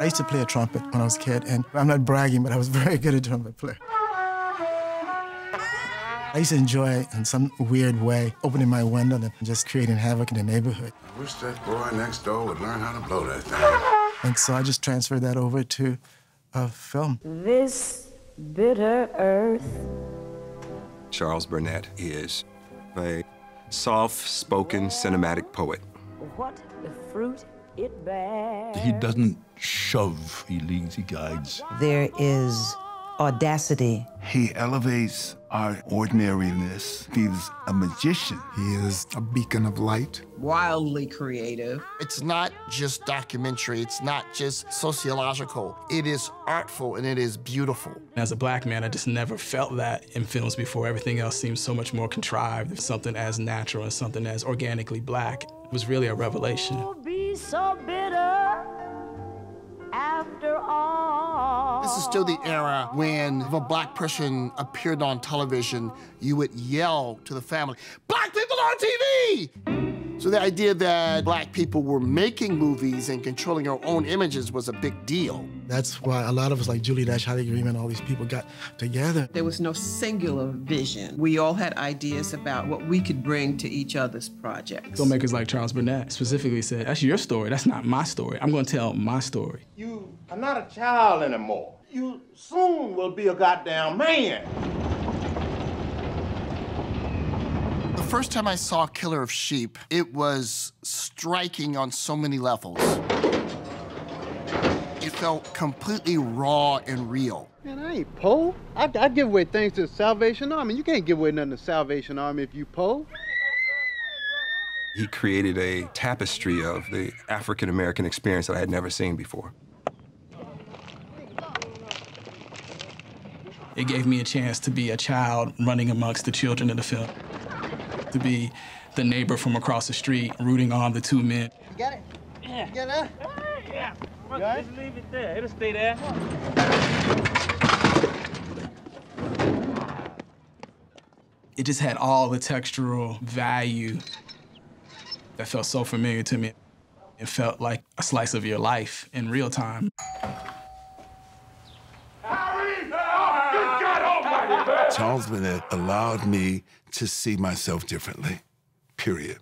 I used to play a trumpet when I was a kid, and I'm not bragging, but I was very good at trumpet player. I used to enjoy, in some weird way, opening my window and just creating havoc in the neighborhood. I wish that boy next door would learn how to blow that thing. And so I just transferred that over to film. This bitter earth. Charles Burnett is a soft-spoken cinematic poet. What the fruit it bears. He doesn't shove, he leads, he guides. There is audacity. He elevates our ordinariness. He's a magician. He is a beacon of light. Wildly creative. It's not just documentary, it's not just sociological. It is artful and it is beautiful. As a black man, I just never felt that in films before. Everything else seems so much more contrived. Something as natural and something as organically black was really a revelation. Be so bitter after all. This is still the era when if a black person appeared on television, you would yell to the family, "Black people on TV!" So the idea that black people were making movies and controlling our own images was a big deal. That's why a lot of us, like Julie Dash, Holly Green, and all these people got together. There was no singular vision. We all had ideas about what we could bring to each other's projects. Filmmakers like Charles Burnett specifically said, that's your story, that's not my story. I'm gonna tell my story. You are not a child anymore. You soon will be a goddamn man. The first time I saw Killer of Sheep, it was striking on so many levels. It felt completely raw and real. Man, I ain't Poe. I give away things to the Salvation Army. You can't give away nothing to the Salvation Army if you Poe. He created a tapestry of the African-American experience that I had never seen before. It gave me a chance to be a child running amongst the children in the film, to be the neighbor from across the street rooting on the two men. You got it? Yeah. You got it? Yeah. Just leave it there. It'll stay there. It just had all the textural value that felt so familiar to me. It felt like a slice of your life in real time. Charles Burnett allowed me to see myself differently, period.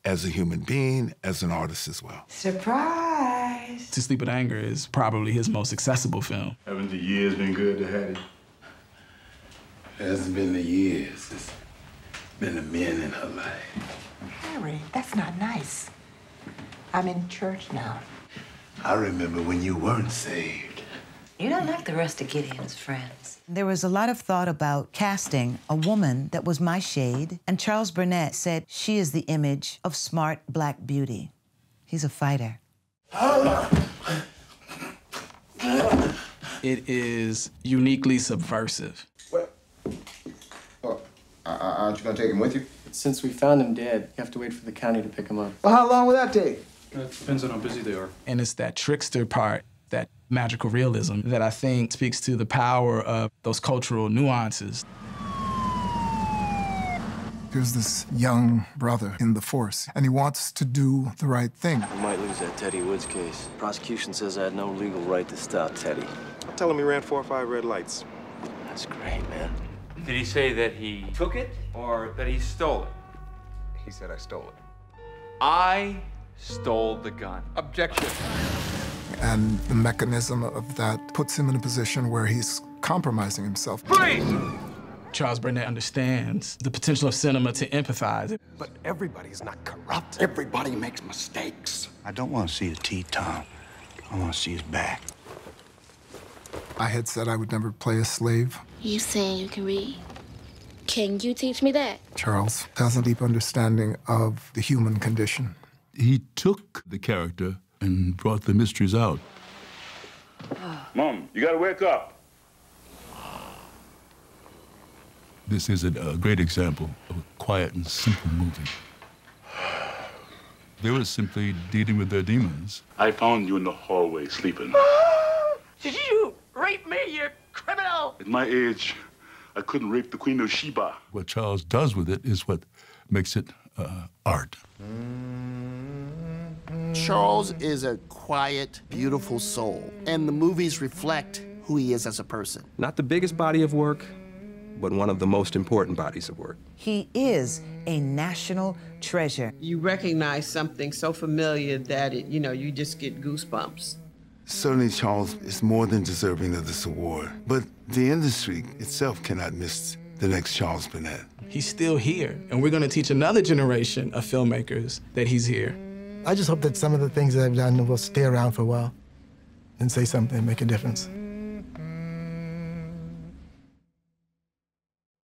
As a human being, as an artist as well. Surprise! To Sleep with Anger is probably his most accessible film. Haven't the years been good to Hattie? It hasn't been the years, it's been the men in her life. Harry, that's not nice. I'm in church now. I remember when you weren't saved. You don't like the rest of Gideon's friends. There was a lot of thought about casting a woman that was my shade, and Charles Burnett said she is the image of smart black beauty. He's a fighter. It is uniquely subversive. What? Oh, aren't you gonna take him with you? Since we found him dead, you have to wait for the county to pick him up. Well, how long will that take? It depends on how busy they are. And it's that trickster part, that magical realism, that I think speaks to the power of those cultural nuances. There's this young brother in the force, and he wants to do the right thing. We might lose that Teddy Woods case. Prosecution says I had no legal right to stop Teddy. Tell him he ran 4 or 5 red lights. That's great, man. Did he say that he took it or that he stole it? He said I stole it. I stole the gun. Objection. And the mechanism of that puts him in a position where he's compromising himself. Please! Charles Burnett understands the potential of cinema to empathize. But everybody's not corrupt. Everybody makes mistakes. I don't want to see his teeth, Tom. I want to see his back. I had said I would never play a slave. You saying you can read? Can you teach me that? Charles has a deep understanding of the human condition. He took the character and brought the mysteries out. Mom, you gotta wake up. This is a great example of a quiet and simple movie. They were simply dealing with their demons. I found you in the hallway sleeping. Did you rape me, you criminal? At my age, I couldn't rape the Queen of Sheba. What Charles does with it is what makes it art. Charles is a quiet, beautiful soul, and the movies reflect who he is as a person. Not the biggest body of work, but one of the most important bodies of work. He is a national treasure. You recognize something so familiar that you just get goosebumps. Certainly Charles is more than deserving of this award, but the industry itself cannot miss the next Charles Burnett. He's still here, and we're going to teach another generation of filmmakers that he's here. I just hope that some of the things that I've done will stay around for a while and say something, make a difference.